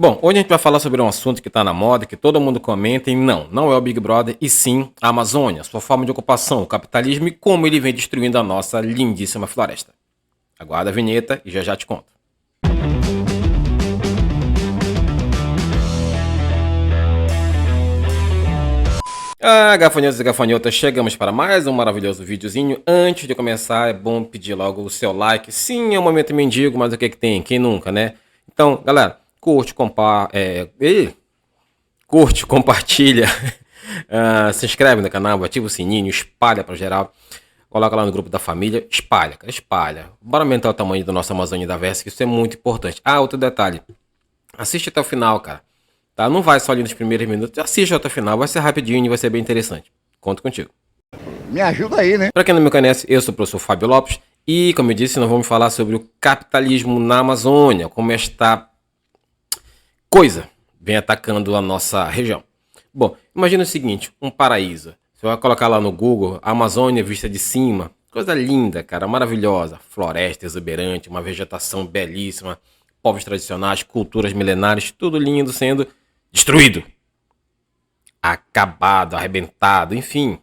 Bom, hoje a gente vai falar sobre um assunto que está na moda, que todo mundo comenta, e não é o Big Brother, e sim a Amazônia, sua forma de ocupação, o capitalismo e como ele vem destruindo a nossa lindíssima floresta. Aguarda a vinheta e já já te conto. Gafanhotos e gafanhotas, chegamos para mais um maravilhoso videozinho. Antes de começar, é bom pedir logo o seu like. Sim, é um momento mendigo, mas o que tem? Quem nunca, né? Então, galera, curte, compartilha, se inscreve no canal, ativa o sininho, espalha para geral. Coloca lá no grupo da família, espalha, cara, espalha. Bora aumentar o tamanho da nossa Amazônia da Versa, que isso é muito importante. Outro detalhe, assiste até o final, cara. Tá? Não vai só ali nos primeiros minutos, assiste até o final, vai ser rapidinho e vai ser bem interessante. Conto contigo. Me ajuda aí, né? Para quem não me conhece, eu sou o professor Fábio Lopes e, como eu disse, nós vamos falar sobre o capitalismo na Amazônia, como esta coisa vem atacando a nossa região. Bom, imagina o seguinte, um paraíso. Você vai colocar lá no Google, Amazônia vista de cima, coisa linda, cara, maravilhosa. Floresta exuberante, uma vegetação belíssima, povos tradicionais, culturas milenares, tudo lindo sendo destruído, acabado, arrebentado, enfim.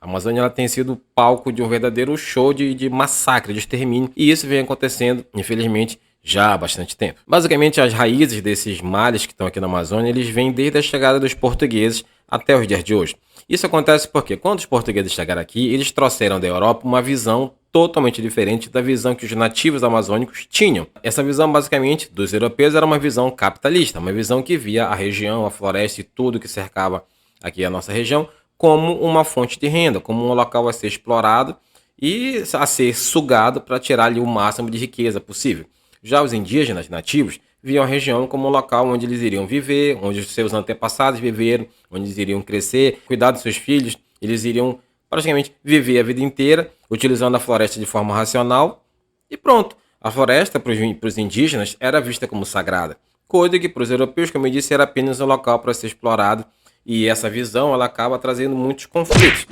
A Amazônia ela tem sido palco de um verdadeiro show de massacre, de extermínio, e isso vem acontecendo, infelizmente, já há bastante tempo. Basicamente, as raízes desses males que estão aqui na Amazônia, eles vêm desde a chegada dos portugueses até os dias de hoje. Isso acontece porque, quando os portugueses chegaram aqui, eles trouxeram da Europa uma visão totalmente diferente da visão que os nativos amazônicos tinham. Essa visão, basicamente, dos europeus era uma visão capitalista, uma visão que via a região, a floresta e tudo que cercava aqui a nossa região como uma fonte de renda, como um local a ser explorado e a ser sugado para tirar ali o máximo de riqueza possível. Já os indígenas nativos viam a região como um local onde eles iriam viver, onde os seus antepassados viveram, onde eles iriam crescer, cuidar dos seus filhos, eles iriam praticamente viver a vida inteira, utilizando a floresta de forma racional e pronto. A floresta para os indígenas era vista como sagrada, coisa que para os europeus, como eu disse, era apenas um local para ser explorado, e essa visão ela acaba trazendo muitos conflitos.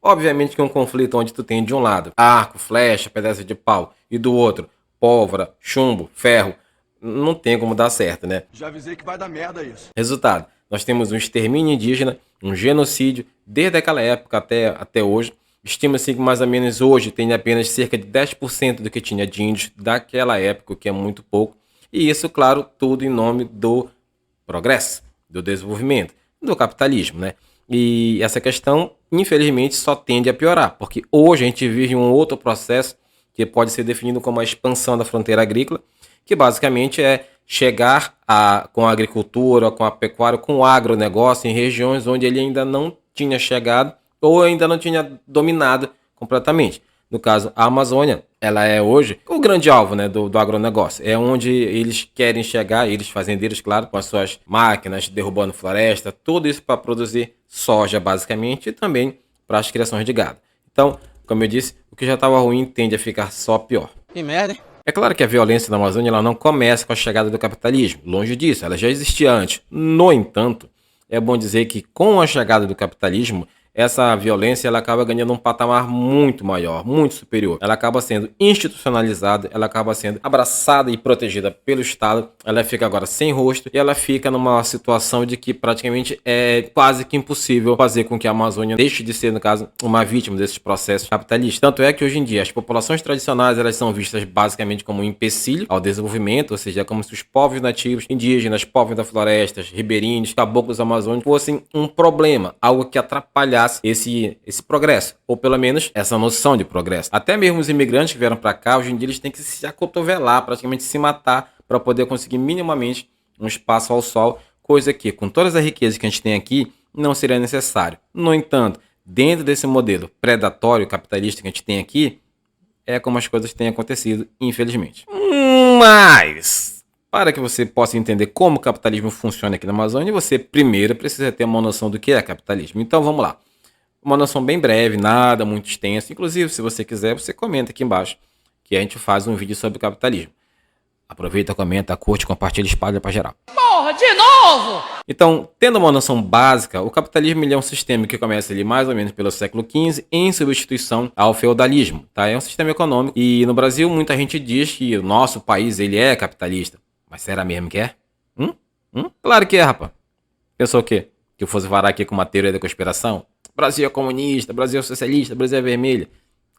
Obviamente que um conflito onde tu tem de um lado arco, flecha, pedaço de pau e do outro pólvora, chumbo, ferro, não tem como dar certo, né? Já avisei que vai dar merda isso. Resultado, nós temos um extermínio indígena, um genocídio, desde aquela época até hoje. Estima-se que mais ou menos hoje tem apenas cerca de 10% do que tinha de índios daquela época, o que é muito pouco. E isso, claro, tudo em nome do progresso, do desenvolvimento, do capitalismo, né? E essa questão, infelizmente, só tende a piorar, porque hoje a gente vive um outro processo que pode ser definido como a expansão da fronteira agrícola, que basicamente é chegar com a agricultura, com a pecuária, com o agronegócio em regiões onde ele ainda não tinha chegado ou ainda não tinha dominado completamente. No caso, a Amazônia, ela é hoje o grande alvo, né, do agronegócio. É onde eles querem chegar, eles fazendeiros, claro, com as suas máquinas, derrubando floresta, tudo isso para produzir soja, basicamente, e também para as criações de gado. Então, como eu disse, o que já estava ruim tende a ficar só pior. Que merda, hein? É claro que a violência na Amazônia ela não começa com a chegada do capitalismo. Longe disso, ela já existia antes. No entanto, é bom dizer que com a chegada do capitalismo, essa violência ela acaba ganhando um patamar muito maior, muito superior. Ela acaba sendo institucionalizada, ela acaba sendo abraçada e protegida pelo Estado. Ela fica agora sem rosto e ela fica numa situação de que praticamente é quase que impossível fazer com que a Amazônia deixe de ser, no caso, uma vítima desses processos capitalistas. Tanto é que hoje em dia as populações tradicionais elas são vistas basicamente como um empecilho ao desenvolvimento, ou seja, é como se os povos nativos, indígenas, povos das florestas, ribeirinhos, caboclos amazônicos fossem um problema, algo que atrapalhasse esse progresso, ou pelo menos essa noção de progresso. Até mesmo os imigrantes que vieram para cá, hoje em dia eles têm que se acotovelar, praticamente se matar para poder conseguir minimamente um espaço ao sol, coisa que com todas as riquezas que a gente tem aqui não seria necessário. No entanto, dentro desse modelo predatório capitalista que a gente tem aqui, é como as coisas têm acontecido, infelizmente. Mas para que você possa entender como o capitalismo funciona aqui na Amazônia, você primeiro precisa ter uma noção do que é capitalismo. Então vamos lá. Uma noção bem breve, nada muito extenso. Inclusive, se você quiser, você comenta aqui embaixo que a gente faz um vídeo sobre o capitalismo. Aproveita, comenta, curte, compartilha e espalha para geral. Porra, de novo! Então, tendo uma noção básica, o capitalismo ele é um sistema que começa ali mais ou menos pelo século XV em substituição ao feudalismo. Tá? É um sistema econômico e no Brasil muita gente diz que o nosso país ele é capitalista. Mas será mesmo que é? Claro que é, rapaz. Pensou o quê? Que eu fosse varar aqui com uma teoria da conspiração? Brasil é comunista, Brasil é socialista, Brasil é vermelho.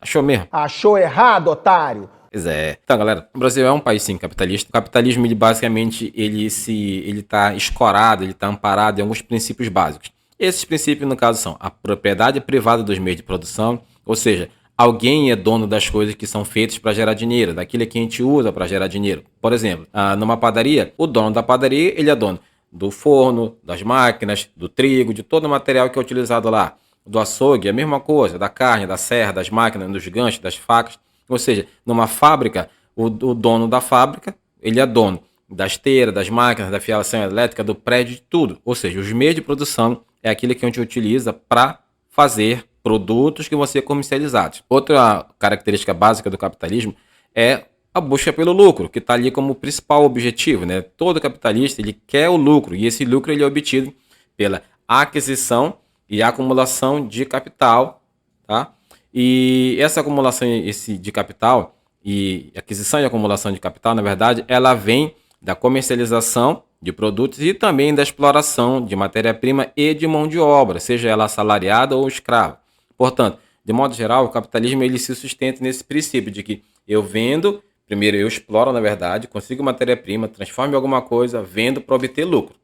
Achou mesmo? Achou errado, otário? Pois é. Então, galera, o Brasil é um país, sim, capitalista. O capitalismo, ele basicamente, ele tá escorado, ele tá amparado em alguns princípios básicos. Esses princípios, no caso, são a propriedade privada dos meios de produção, ou seja, alguém é dono das coisas que são feitas para gerar dinheiro, daquilo que a gente usa para gerar dinheiro. Por exemplo, numa padaria, o dono da padaria, ele é dono do forno, das máquinas, do trigo, de todo o material que é utilizado lá. Do açougue, a mesma coisa, da carne, da serra, das máquinas, dos ganchos, das facas. Ou seja, numa fábrica, o dono da fábrica, ele é dono da esteira, das máquinas, da fiação elétrica, do prédio, de tudo. Ou seja, os meios de produção é aquilo que a gente utiliza para fazer produtos que vão ser comercializados. Outra característica básica do capitalismo é a busca pelo lucro, que está ali como principal objetivo, né? Todo capitalista, ele quer o lucro, e esse lucro ele é obtido pela aquisição e acumulação de capital, tá? E essa acumulação de capital e aquisição e acumulação de capital, na verdade, ela vem da comercialização de produtos e também da exploração de matéria-prima e de mão de obra, seja ela assalariada ou escrava. Portanto, de modo geral, o capitalismo ele se sustenta nesse princípio de que eu vendo, primeiro eu exploro, na verdade, consigo matéria-prima, transformo em alguma coisa, vendo para obter lucro.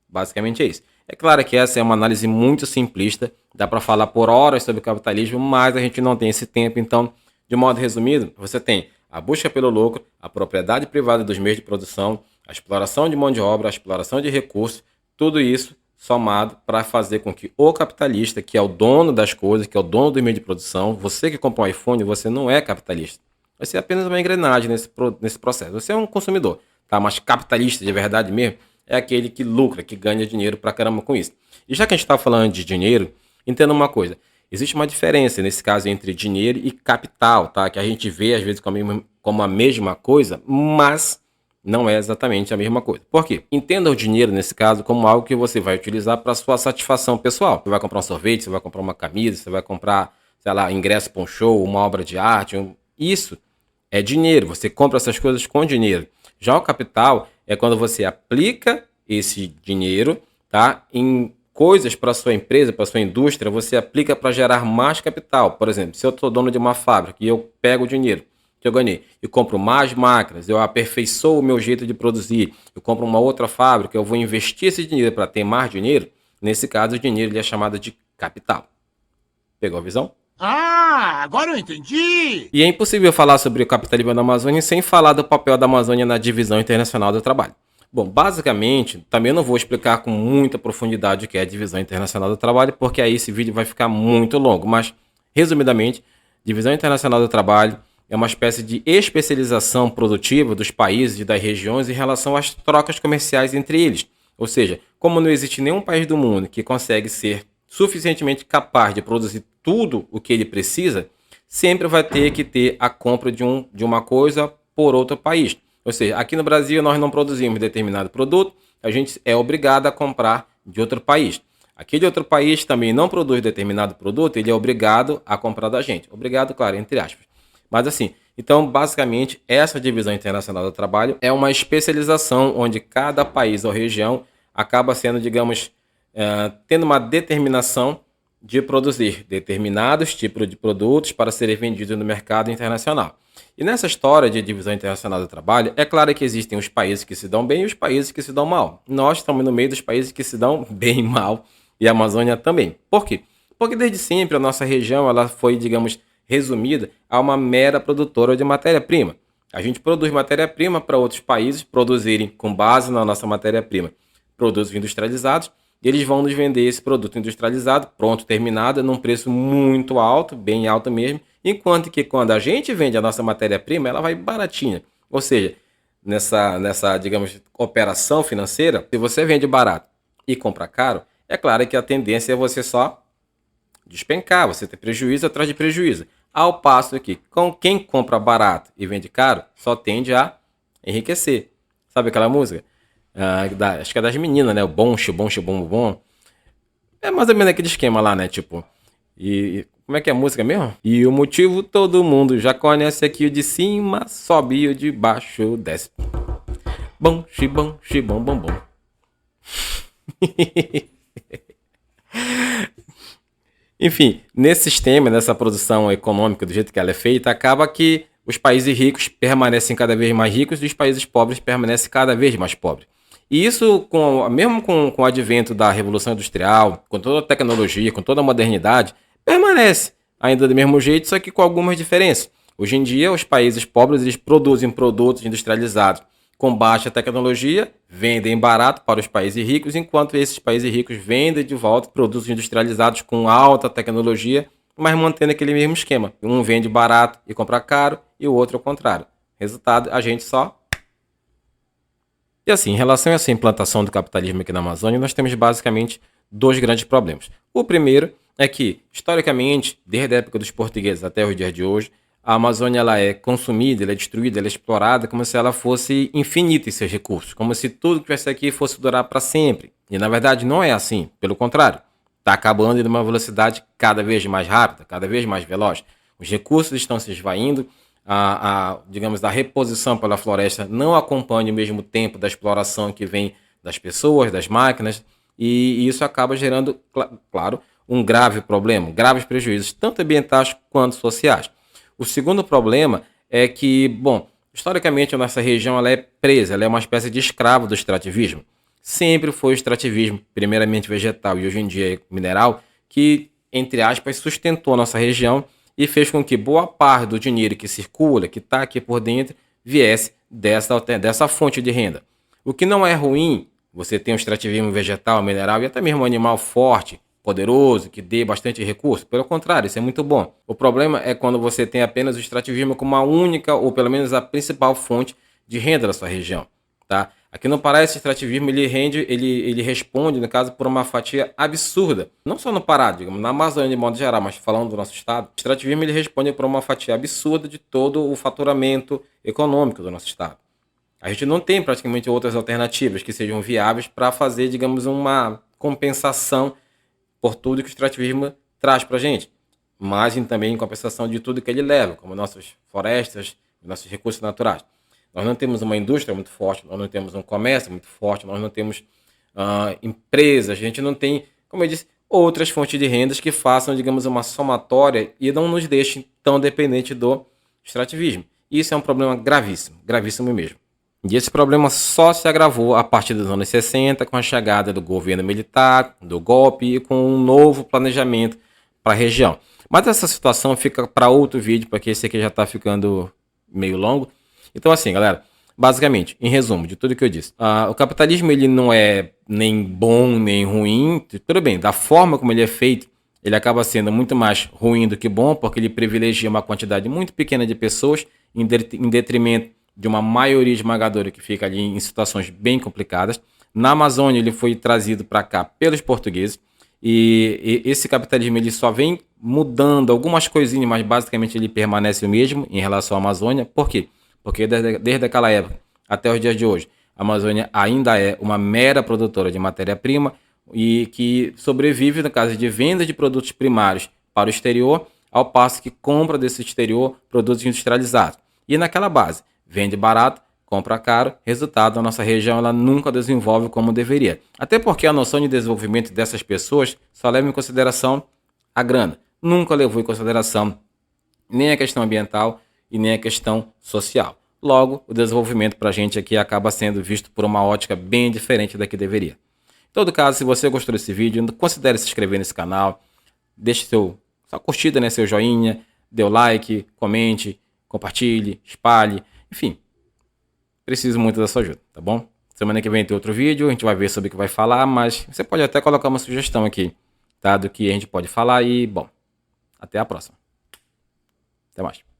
Basicamente é isso. É claro que essa é uma análise muito simplista, dá para falar por horas sobre o capitalismo, mas a gente não tem esse tempo. Então, de modo resumido, você tem a busca pelo lucro, a propriedade privada dos meios de produção, a exploração de mão de obra, a exploração de recursos, tudo isso somado para fazer com que o capitalista, que é o dono das coisas, que é o dono do meio de produção, você que compra um iPhone, você não é capitalista. Você é apenas uma engrenagem nesse processo. Você é um consumidor, tá? Mas capitalista de verdade mesmo é aquele que lucra, que ganha dinheiro pra caramba com isso. E já que a gente está falando de dinheiro, entenda uma coisa. Existe uma diferença nesse caso entre dinheiro e capital, tá? Que a gente vê às vezes como a mesma coisa, mas não é exatamente a mesma coisa. Por quê? Entenda o dinheiro nesse caso como algo que você vai utilizar para sua satisfação pessoal. Você vai comprar um sorvete, você vai comprar uma camisa, você vai comprar, sei lá, ingresso para um show, uma obra de arte. Isso é dinheiro. Você compra essas coisas com dinheiro. Já o capital é quando você aplica esse dinheiro, tá, em coisas para sua empresa, para sua indústria, você aplica para gerar mais capital. Por exemplo, se eu sou dono de uma fábrica e eu pego o dinheiro que eu ganhei e compro mais máquinas, eu aperfeiçoo o meu jeito de produzir, eu compro uma outra fábrica, eu vou investir esse dinheiro para ter mais dinheiro, nesse caso o dinheiro ele é chamado de capital. Pegou a visão? Ah, agora eu entendi! E é impossível falar sobre o capitalismo da Amazônia sem falar do papel da Amazônia na divisão internacional do trabalho. Bom, basicamente, também não vou explicar com muita profundidade o que é a divisão internacional do trabalho, porque aí esse vídeo vai ficar muito longo, mas, resumidamente, divisão internacional do trabalho é uma espécie de especialização produtiva dos países e das regiões em relação às trocas comerciais entre eles. Ou seja, como não existe nenhum país do mundo que consegue ser suficientemente capaz de produzir tudo o que ele precisa, sempre vai ter que ter a compra de uma coisa por outro país. Ou seja, aqui no Brasil nós não produzimos determinado produto, a gente é obrigado a comprar de outro país. Aquele outro país também não produz determinado produto, ele é obrigado a comprar da gente. Obrigado, claro, entre aspas. Mas assim, então basicamente essa divisão internacional do trabalho é uma especialização onde cada país ou região acaba sendo, digamos, tendo uma determinação de produzir determinados tipos de produtos para serem vendidos no mercado internacional. E nessa história de divisão internacional do trabalho, é claro que existem os países que se dão bem e os países que se dão mal. Nós estamos no meio dos países que se dão bem e mal, e a Amazônia também. Por quê? Porque desde sempre a nossa região ela foi, digamos, resumida a uma mera produtora de matéria-prima. A gente produz matéria-prima para outros países produzirem com base na nossa matéria-prima produtos industrializados, e eles vão nos vender esse produto industrializado, pronto, terminado, num preço muito alto, bem alto mesmo, enquanto que quando a gente vende a nossa matéria-prima, ela vai baratinha. Ou seja, nessa, digamos, operação financeira, se você vende barato e compra caro, é claro que a tendência é você só despencar, você ter prejuízo atrás de prejuízo. Ao passo que com quem compra barato e vende caro, só tende a enriquecer. Sabe aquela música? Acho que é das meninas, né? O bom, bom, bom, bom. É mais ou menos aquele esquema lá, né? Tipo, e como é que é a música mesmo? E o motivo todo mundo já conhece aqui, o de cima sobe e o de baixo desce. Bom, xibom, bom, bom. Enfim, nesse sistema, nessa produção econômica, do jeito que ela é feita, acaba que os países ricos permanecem cada vez mais ricos e os países pobres permanecem cada vez mais pobres. E isso, mesmo com o advento da Revolução Industrial, com toda a tecnologia, com toda a modernidade, permanece ainda do mesmo jeito, só que com algumas diferenças. Hoje em dia, os países pobres eles produzem produtos industrializados com baixa tecnologia, vendem barato para os países ricos, enquanto esses países ricos vendem de volta produtos industrializados com alta tecnologia, mas mantendo aquele mesmo esquema. Um vende barato e compra caro, e o outro ao contrário. Resultado, a gente só... E assim, em relação a essa implantação do capitalismo aqui na Amazônia, nós temos basicamente dois grandes problemas. O primeiro é que, historicamente, desde a época dos portugueses até os dias de hoje, a Amazônia ela é consumida, ela é destruída, ela é explorada como se ela fosse infinita em seus recursos, como se tudo que tivesse aqui fosse durar para sempre. E na verdade não é assim, pelo contrário, está acabando em uma velocidade cada vez mais rápida, cada vez mais veloz. Os recursos estão se esvaindo, digamos, a reposição pela floresta não acompanha o mesmo tempo da exploração que vem das pessoas, das máquinas, e isso acaba gerando, claro, um grave problema, graves prejuízos, tanto ambientais quanto sociais. O segundo problema é que, bom, historicamente a nossa região ela é presa, ela é uma espécie de escravo do extrativismo. Sempre foi o extrativismo, primeiramente vegetal e hoje em dia mineral, que, entre aspas, sustentou a nossa região e fez com que boa parte do dinheiro que circula, que está aqui por dentro, viesse dessa fonte de renda. O que não é ruim, você tem um extrativismo vegetal, mineral e até mesmo um animal forte, poderoso, que dê bastante recurso. Pelo contrário, isso é muito bom. O problema é quando você tem apenas o extrativismo como a única, ou pelo menos a principal fonte de renda da sua região. Tá? Aqui no Pará, esse extrativismo ele responde, no caso, por uma fatia absurda. Não só no Pará, digamos, na Amazônia de modo geral, mas falando do nosso estado, o extrativismo ele responde por uma fatia absurda de todo o faturamento econômico do nosso estado. A gente não tem praticamente outras alternativas que sejam viáveis para fazer, digamos, uma compensação por tudo que o extrativismo traz para a gente, mas também em compensação de tudo que ele leva, como nossas florestas, nossos recursos naturais. Nós não temos uma indústria muito forte, nós não temos um comércio muito forte, nós não temos empresas, a gente não tem, como eu disse, outras fontes de rendas que façam, digamos, uma somatória e não nos deixem tão dependentes do extrativismo. Isso é um problema gravíssimo, gravíssimo mesmo. E esse problema só se agravou a partir dos anos 60, com a chegada do governo militar, do golpe e com um novo planejamento para a região. Mas essa situação fica para outro vídeo, porque esse aqui já está ficando meio longo. Então assim, galera, basicamente, em resumo de tudo que eu disse, o capitalismo ele não é nem bom nem ruim, tudo bem, da forma como ele é feito, ele acaba sendo muito mais ruim do que bom, porque ele privilegia uma quantidade muito pequena de pessoas em detrimento de uma maioria esmagadora que fica ali em situações bem complicadas. Na Amazônia ele foi trazido para cá pelos portugueses e esse capitalismo ele só vem mudando algumas coisinhas, mas basicamente ele permanece o mesmo em relação à Amazônia. Por quê? Porque desde aquela época até os dias de hoje, a Amazônia ainda é uma mera produtora de matéria-prima e que sobrevive no caso de venda de produtos primários para o exterior, ao passo que compra desse exterior produtos industrializados. E naquela base, vende barato, compra caro, resultado, a nossa região ela nunca desenvolve como deveria. Até porque a noção de desenvolvimento dessas pessoas só leva em consideração a grana. Nunca levou em consideração nem a questão ambiental e nem a questão social. Logo, o desenvolvimento para a gente aqui acaba sendo visto por uma ótica bem diferente da que deveria. Em todo caso, se você gostou desse vídeo, considere se inscrever nesse canal, deixe sua curtida, né, seu joinha, dê o like, comente, compartilhe, espalhe. Enfim, preciso muito da sua ajuda, tá bom? Semana que vem tem outro vídeo, a gente vai ver sobre o que vai falar, mas você pode até colocar uma sugestão aqui, tá? Do que a gente pode falar e, bom, até a próxima. Até mais.